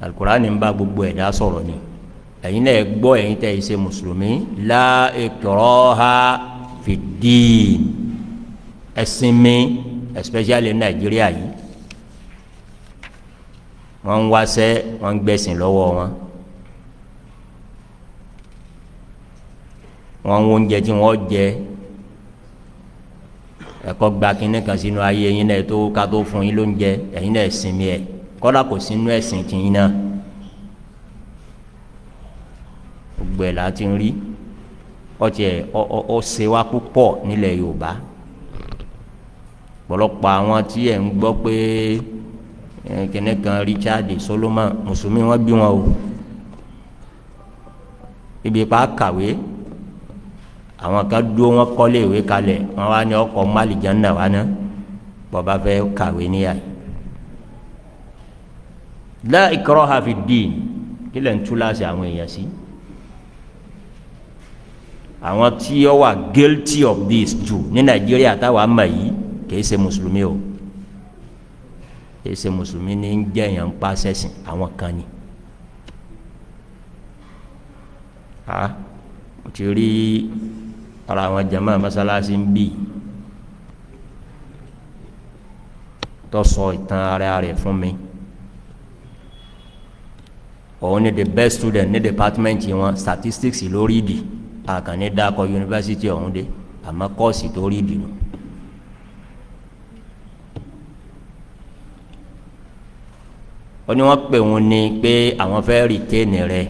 alukurani ń bá gbogbo ẹ̀dá sọ̀rọ̀ ni ẹ̀yin náà gbọ́ ẹ̀yin tẹ́ ẹ ṣe mùsùlùmí la ikraha fi ddin ẹ̀sìn mi especially Nàìjíríà yìí wọ́n ń wáṣẹ́ wọ́n ń gbẹ̀sìn lọ́wọ́ wọn wọ́n ń oúnjẹ tí wọ́n jẹ ẹ̀kọ́ gba kínní kan sínú ayé yín náà tó ká tó fún yín lóúnjẹ ẹ̀yin náà sinmi ẹ̀ kọ́dà kò sínú ẹ̀sìn tí yín náà gbogbo ẹ̀ láti ń rí ọtí ẹ̀ ọ ṣe wá púpọ̀ nílẹ̀ Yorùbá ọ̀pọ̀lọpọ̀ àwọn tí ẹ̀ ń gbọ́ pé kínní kan Richard Solomon mùsùlùmí wọn bí wọn o ibi pa kàwé àwọn kan dúró wọn kọ́lé ìwé kalẹ̀ wọn wá ní ọkọ̀ málìjánná wa ná bọ́ba fẹ́ kàwé níyà yìí la ikraha fi ddin kí lẹ́ ń tú láti àwọn èèyàn sí àwọn tí ó wà guilty of this jù ní Nàìjíríà táwa mọ̀ yìí kìí ṣe mùsùlùmí o kìí ṣe mùsùlùmí ní ń jẹ́ èèyàn ń pa sẹ́sìn àwọn kan ni mo ti rí ara àwọn jama masalasi ń bì tó sọ ìtàn ara rẹ̀ fún mi òun ni the best student ní department wọn statistics lórí ìdì àkànní dákọ university ọ̀hún dé àmọ́ kọ́ọ̀sì tó rí ìdì nù. ó ní wọ́n pè wọ́n ní pé àwọn fẹ́ retain rẹ̀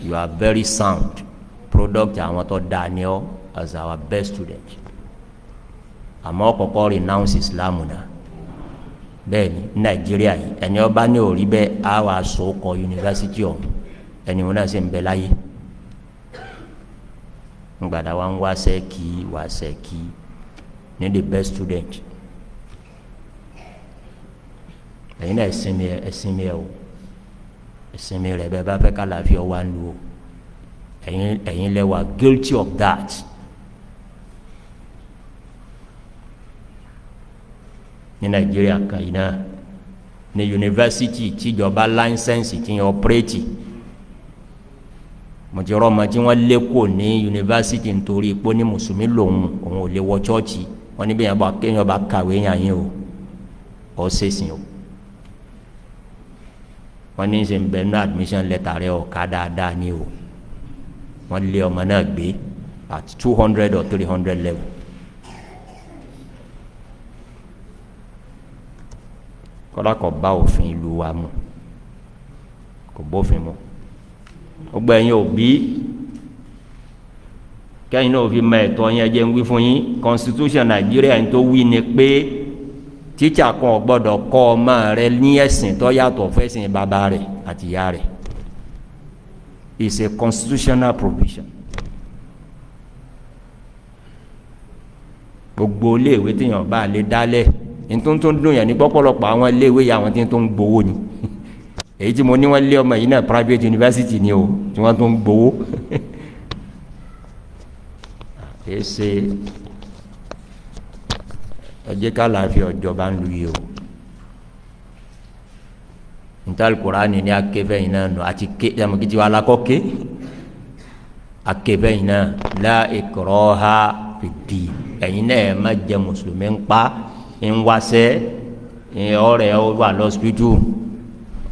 you are very sound product àwọn tó dáa ní ọ as our best student àmọ́ kọ́kọ́ renounce Islam náà bẹ́ẹ̀ ni Nàìjíríà yìí ẹni ọba ní òrí bẹ́ẹ̀ á wà sọ́kọ̀ yunifásitì ọ̀hún ẹni wọn náà sì ń bẹ láyé ngbàdá wa ń wá sẹ́ẹ̀kì ní the best student ẹ̀yin náà ẹ̀sìnmi ẹ̀ o ẹ̀sìnmi rẹ̀ bẹ́ẹ̀ bá fẹ́ ká láàfin ọwọ́ à ń lu o ẹ̀yin lẹ wà guilty of that. ní Nàìjíríà kan yìí náà ní yunifásitì tíjọba láńsẹ̀nsì tí yẹn ọ̀pẹ́rẹ́tì mo ti rọ́ ọmọ tí wọ́n lé kó ní yunifásitì nítorí pé ní mùsùlùmí lòun òun ò lè wọ chọ́ọ̀chì wọ́n ní bí yẹn bá kéèyàn bá kàwé yàn yín o ọ̀ ṣèṣìn o wọ́n ní ṣe ń bẹ ní admission letter rẹ̀ ọ̀ka dáadáa ní o wọ́n lé ọmọ náà gbé at 200 or 300 level. kọ́lá kò bá òfin ìlú wa mu kò bófin mu gbogbo ẹ̀yin òbí kẹ́yìn náà fi mọ ẹ̀tọ́ yẹn jẹ́ ń wí fún yín constitution Nàìjíríà ń tó wí ni pé tíṣà kan ò gbọ́dọ̀ kọ́ ọmọ rẹ̀ ní ẹ̀sìn tó yàtọ̀ fẹ́sìn bàbá rẹ̀ àti ìyá rẹ̀ is a constitutional provision. gbogbo iléèwé téèyàn bá lè dálẹ̀ nítorí dùn yẹn ní pọ́pọ́lọpọ̀ àwọn iléèwé yà wọ́n tí tó ń gbowó ni èyí tí mo ní wọ́n lé ọmọ yìí náà private university ni o tí wọ́n tó ń gbowó èyí ṣe ẹjẹ́ ká láàfin ọ̀jọ̀ba ń lu yìí o nítorí Kùránì ní akẹ́fẹ́ yìí náà nù àti ké ẹ̀mọ́kìtì wa alákọ̀ọ́ké akẹ́fẹ́ yìí náà la ikraha fid-din ẹ̀yin náà ẹ̀ má jẹ́ mùsùlùmí ń pa ń wáṣẹ́ ọ̀rẹ́ ọ wà lọ́sibítù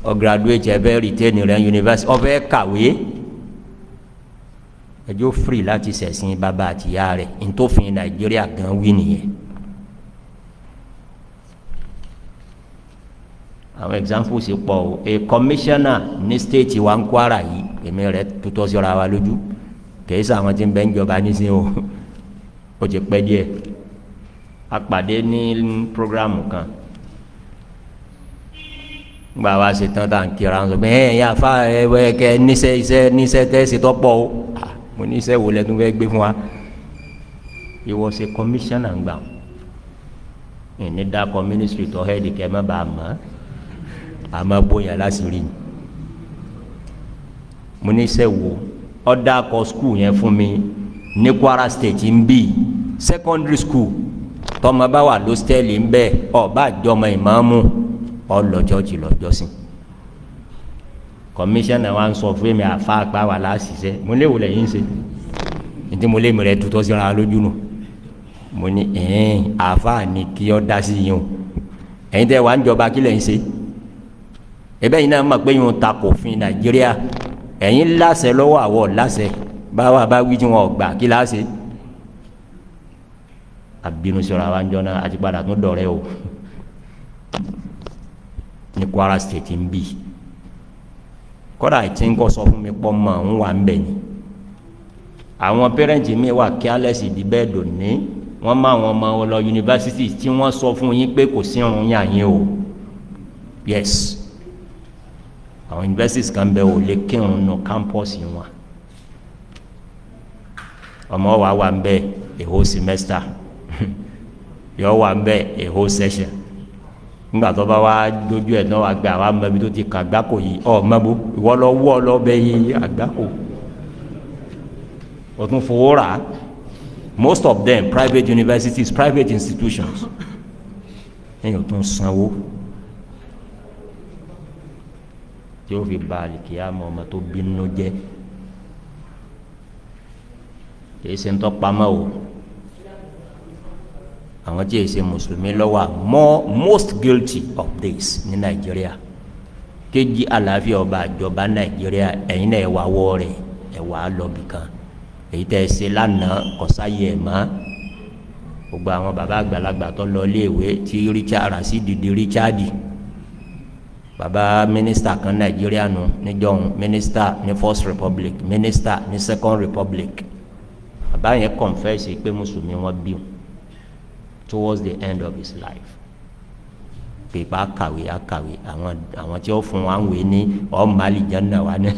ọ graduate ẹ fẹ́ retain rẹ̀ university ọ fẹ́ kàwé ẹjọ́ free láti ṣẹ̀sìn bàbá àtìyá rẹ̀ ntòfin Nàìjíríà gan wí nìyẹn. àwọn examples pọ̀ o a commissioner ní state wa ń Kwara yìí èmi rẹ̀ tutọ́ síra wa lójú kìí sọ àwọn tí ń bẹ ń jọba nísìnyí o ó ti pẹ́ díẹ̀ apàdé ní programu kan gba wa ṣe tán tá à ń kíra ń sọ pé ẹ yà fa ẹ kẹ níṣẹ́ tẹ́sí tọ́pọ̀ o mo níṣẹ́ wo lẹ́nu fẹ́ gbé fún wa he was a commissioner ń gbà ní dákọ̀ ministry tó hẹ́ẹ̀dì kẹ́ má bàa mọ́ àmọ́ bóyá láṣìírí mo níṣẹ́ wo ọ dákọ̀ school yẹn fún mi ní Kwara state ń bì secondary school tọmọ bá wà lọ́stẹ́ẹ̀lì ń bẹ́ẹ̀ ọba àjọmọ ìmáàmù ọlọ́jọ́jì lọ́jọ́sìn kọmíṣánná wa ń sọ fún mi àfa àpá wà láṣìṣẹ́ mo lé wò lẹ́yìn ṣe ntí mo lé mi rẹ̀ tutọ́ síra lójú nù mo ní àfa ni kí ọ dá sí yín o ẹ̀yin tẹ́ wà ń jọba kí lẹ́yìn ṣe ẹbẹ́ yìí náà mọ̀ pé yín ta kò fin Nàìjíríà ẹ̀yin láṣẹ lọ́wọ́ àwọ̀ láṣẹ báwa bá wí tí wọn gbà kí láṣẹ àbínú sọ̀rọ̀ àwọn àjọ náà àti padà tún dọ̀rẹ́ o ní Kwara State ń bì kọ́dà tí ń kọ́ sọ fún mi pọ́ mọ́ ń wà ń bẹ̀ ni àwọn pẹ́rẹ́ǹtì mi wà careless ìdí bẹ́ẹ̀ dò ní wọ́n má wọn ọmọ lọ yunifásitì tí wọ́n sọ fún yín pé kò sí irun yàn yín o yes àwọn universities kan bẹ ò lè kírun nù campus wọn ọmọ wa wà ń bẹ a whole semester yọ wà ń bẹ a whole session nígbà tó bá wá dójú ẹ̀ náà wà gbé àwa mẹ́bi tó ti kà àgbákò yìí ọ̀ mẹ́bo ìwọ lọ wọ́ ọ lọ bẹ yìí àgbákò o tún fowó rà most of them private universities private institutions ẹ̀yìn o tún sanwó tí ó fi ba àlìkìyàmọ̀ ọmọ tó bínú jẹ́ kì í ṣe ń tọ́ pamọ́ o àwọn tí èsì mùsùlùmí lọ́wọ́ most guilty of this ní Nàìjíríà kéjì àlàáfíà ọba àjọba Nàìjíríà ẹ̀yin náà ẹ̀wà wọ́ rẹ̀ ẹ̀wà lọ́bì kan èyí tẹ́ ẹ ṣe lánàá kọ̀sáyé ẹ̀ mọ́ gbogbo àwọn bàbá àgbàlagbà tó lọ iléèwé tí Richard Rasidi Richard bàbá mínísítà kan Nàìjíríà nù níjọ́hun mínísítà ní First Republic mínísítà ní Second Republic bàbá yẹn confess pé mùsùlùmí wọn bí wọn towards the end of his life pèpà akàwé àwọn tí ó fún wa ń wé ní ọmọ àlìjánnà wa ní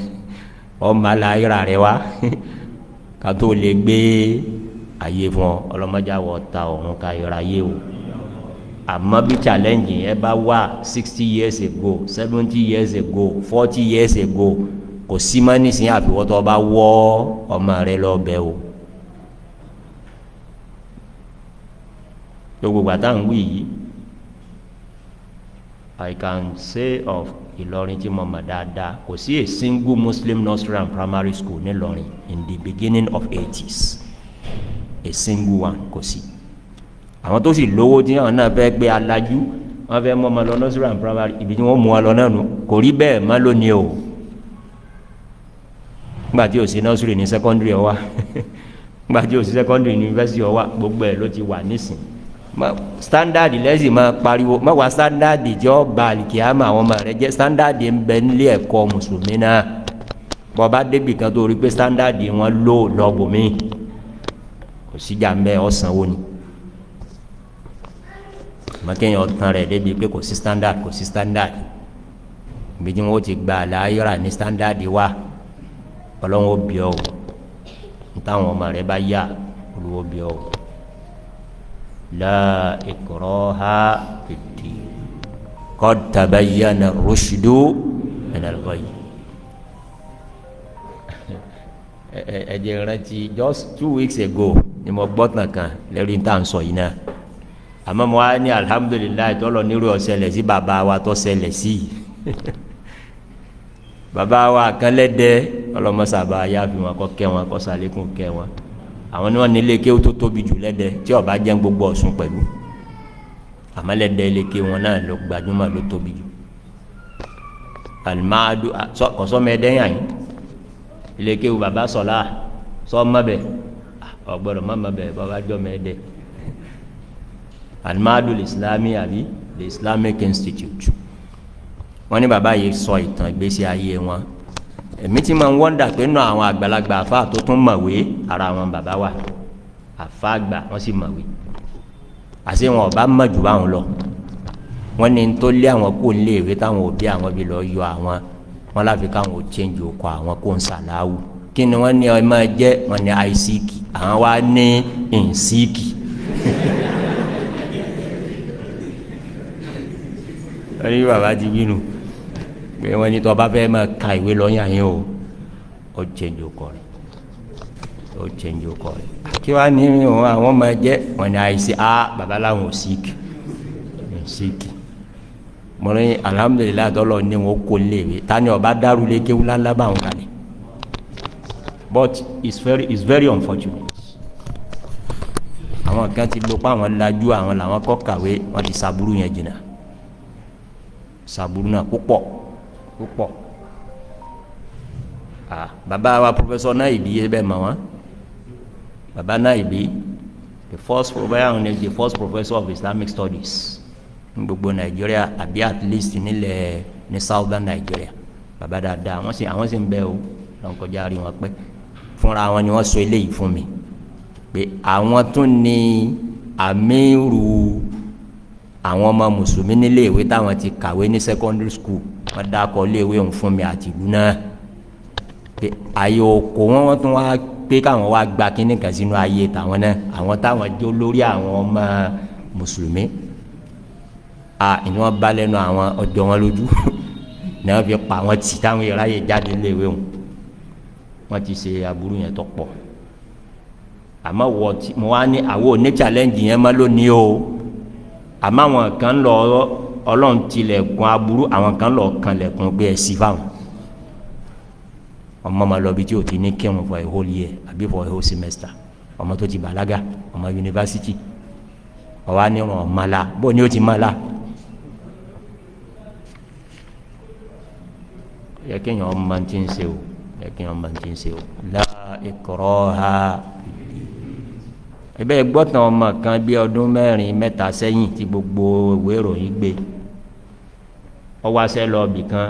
ọmọ aláìra rẹ wa ká tó lè gbé ayé fún ọ ọlọmọdé àwọ ta ọ̀run ká yọra yé o àmọ́ bí challenge yẹn bá wà 60 years ago 70 years ago 40 years ago kò sí mọ́ nísìnyí àfiwọ́tọ́ bá wọ́ ọmọ rẹ lọ bẹ́ẹ̀ o. gbogbo gbàtà ń wí yìí I can say of Ìlọrin tí mo mọ̀ dáadáa kò sí a single Muslim nursery and primary school ní Ìlọrin in the beginning of 80s a single one kò sí àwọn tó sì lówó tí àwọn náà fẹ́ gbé alájú wọ́n fẹ́ mú ọmọ lọ nursery and primary ibi tí wọ́n mú wọn lọ náà nù kò rí bẹ́ẹ̀ má lónìí o nígbà tí o sí nursery ní secondary ọwá nígbà tí o sí secondary ní university ọwá gbogbo ẹ̀ ló ti wà nísìn standard lẹ́sìn máa pariwo má wá standard jọ ba àlìkíyàmà àwọn ọmọ rẹ jẹ́ standard ń bẹ nílé ẹ̀kọ́ mùsùlùmí náà bọ́ bá débì kan tó rí pé standard wọn lò lọ́bùnmí kò síjà ń bẹ ọ̀sánwó ni mọ̀kẹ́yìn ọ̀tàn rẹ̀ débi pé kò sí standard ibi tí wọ́n ti gba àlàyéra ní standard wa ọlọ́wọ́ bí ọ nítawọn ọmọ rẹ bá yá olùwọ́ bí ọ. لا إكراه في الدين قد تبين الرشد من الغي. ẹ jẹ́ rántí just 2 weeks ago ni mo gbọ́ tàn kan lórí ní tàn sọ yìí náà àmọ́ mo wá ní alhamdulilayi tọ́lọ̀ nírú ọ̀sẹ̀lẹ̀ sí bàbá wa tó ṣẹlẹ̀ sí bàbá wa kan lẹ́dẹ́ ọlọ́mọsàbà yá fi wọn kọ́ kẹ́ wọn kọ́ sàlékún kẹ́ wọn àwọn ni wọn ní iléeké tó tóbi jù lẹ́dẹ̀ tí ó bá jẹ́ gbogbo Ọ̀ṣun pẹ̀lú àmọ́ lẹ́dẹ̀ iléeké wọn náà ló gbajúmọ̀ ló tóbi jù alimadu kọsọmọ ẹdẹ yàn yín iléeké wo baba sọlá sọmọ bẹ ọgbọdọ mọmọ bẹ baba jọmọ ẹdẹ alimadu islami àbí the Islamic Institute wọn ní baba yìí sọ ìtàn ìgbésí ayé wọn èmi ti máa ń wọ́ndà pé nù àwọn àgbàlagbà àfa tó tún mọ̀wé ara àwọn bàbá wa àfa àgbà wọ́n sì mọ̀wé àti wọn ọba mọ̀ jù báwọn lọ wọ́n ní tó lé àwọn kó lé ìwé táwọn òbí àwọn bí lọ yọ àwọn wọn láfi káwọn ò change okọ àwọn kó ń sàláwù kí ni wọ́n ní ọmọ jẹ́ wọ́n ní àìsíkì àwọn wa ní ìsíkì wọ́n ní bàbá ti bínú pé wọ́n ní tó bá fẹ́ máa ka ìwé lọ́yìn àyẹn o ó change okọ rẹ̀ kí wàá ní àwọn máa jẹ́ wọ́n ní àìsí bàbá làwọn ò síkì mo ní alhamdulilayi tọ́lọ̀ ní wọn kò léwe tani ọba dàrú lé kéwú ńláńlá bá wọn kalẹ̀ but it's very unfortunate àwọn kan ti lò pa àwọn lajú àwọn làwọn kọ́ kàwé wọn ti sàbúrú yẹn jìnnà sàbúrú náà púpọ̀ bàbá wa professor Naibi yẹ bẹ́ẹ̀ mọ̀ wọ́n bàbá Naibi the first professor of Islamic studies ní gbogbo Nàìjíríà àbí at least nílẹ̀ ní southern Nàìjíríà bàbá dáadáa àwọn sì ń bẹ o lọ́n kọjá rí wọn pẹ́ fúnra wọn ni wọ́n sọ eléyìí fún mi pé àwọn tún ní àmírù àwọn ọmọ mùsùlùmí nílé ìwé táwọn ti kàwé ní secondary school wọ́n dákọ̀ ilé ìwé òun fún mi àti ìlú náà pé ayé oko wọn tún wá pé káwọn wá gba kínní kan sínú ayé tàwọn náà àwọn táwọn jó lórí àwọn ọmọ mùsùlùmí ìwọ̀n bá lẹ́nu àwọn ọjọ́ wọn lójú náà fi pa àwọn tì táwọn yẹra yẹ jáde ilé ìwé òun wọ́n ti ṣe aburú yẹn tó pọ̀ àmọ́ mo wá ní àwọn òní challenge yẹn mọ́ lónìí o àmọ́ àwọn kan lọ ọlọ́run tilẹ̀kùn aburú àwọn kan lọ kanlẹ̀kùn pé ẹ sí fáwọn ọmọ ma lọ bí tí o ti ní kírun for a whole year àbí for a whole semester ọmọ tó ti bàlágà ọmọ yunifásitì ọwọ́ ní wọn ọmọ la bó ni ó ti mọ́ la yẹ kéèyàn ọmọ ti ń ṣe o la ikraha ebe gbọ́tàn ọmọ kan bí ọdún 4-3 sẹ́yìn tí gbogbo ìwé ìròyìn gbé ọ wá sẹ́ lọ bì kan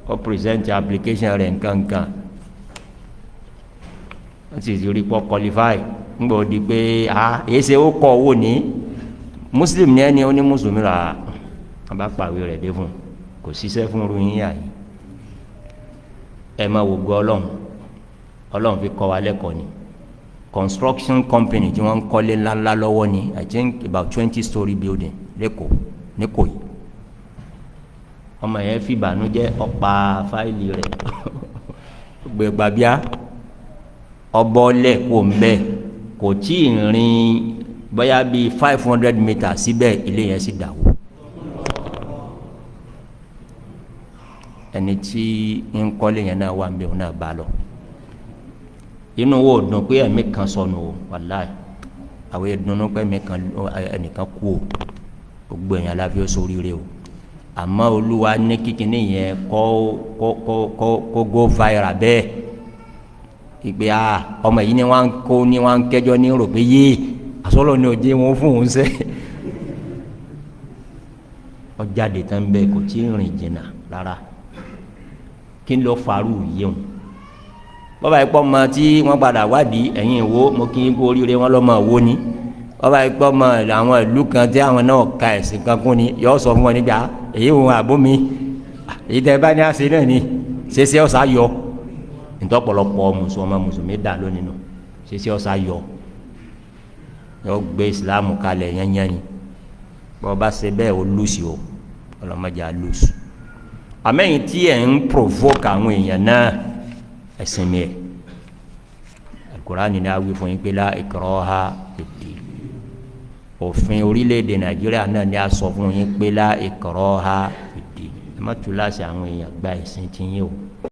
ọ present application rẹ̀ nkankan wọ́n sì rí pọ́ qualify ńgbọ́ di pé èyí ṣe ó kọ́ owó ní muslim ní ẹni ó ní mùsùlùmí rà á bá pàwé rẹ̀ dé fún kò síṣẹ́ fún ruyin yà yìí ẹ máa wò gbọ́ ọlọ́run fi kọ́ wa lẹ́kọ̀ọ́ ni construction company tí wọ́n ń kọ́lé ńláńlá lọ́wọ́ ni I think about 20-story building lẹ́kọ̀ọ́ nìkòyí ọmọ yẹn fi ìbànújẹ́ ọ̀pá fáìlì rẹ̀ gbẹ̀gbàbíà ọbọ̀lẹ̀ kò ń bẹ̀ kò tí ì rìn bóyá bíi 500 meters síbẹ̀ ilé yẹn sì dàwó ẹni tí ń kọ́lé yẹn náà wà ń bẹ̀ òun náà bá lọ inú wo dùn pé ẹ̀mí kan sọnù o wàláì àwọn ìdùnnú pé ẹnìkan kú o gbogbo èèyàn la fi ó sóríire o àmọ́ olúwa ní kíkiní yẹn kó go viral bẹ́ẹ̀ ìgbé ọmọ yìí ni wọ́n ń kẹjọ ní rò pé yé àsọlọ ní òjé wọn fún òun sẹ́ ọjáde tán bẹ́ẹ̀ kò tí ì rìn jìnnà rárá kí ló farú yéun bọ́bá ikpọ́ ma tí wọ́n padà wádìí ẹ̀yìn wo mo kí n kó oríire wọn lọ́mọ wo ni bọ́bá ikpọ́ ma àwọn ìlú kan tí àwọn náà ka ẹ̀sìn kan kún ni yọ sọ fún wọn nígbà èyí wọn àbómi èyí tẹ́ bá ní àṣẹ náà ni ṣẹṣẹ ọ̀sà yọ ntọ́pọ̀lọpọ̀ mùsùlùmí dà lónìí nù ṣẹṣẹ ọ̀sà yọ gbé ìsìlámù kalẹ̀ yẹnyẹn ni bọ́bá ṣe bẹ́ẹ̀ ó lùsì o ọlọ́mọdé á lùsì àmẹ́yìn tí ẹ̀ ń provoke àwọn èèyàn náà ẹ̀sìn mi ẹ̀ Al-Qur'ani ní awí fún yín pé la ikraha fid-din òfin orílẹ̀-èdè Nàìjíríà náà ní a sọ fún yín pé la ikraha fid-din ẹ má tú láṣẹ àwọn èèyàn gba ẹ̀sìn tí yín o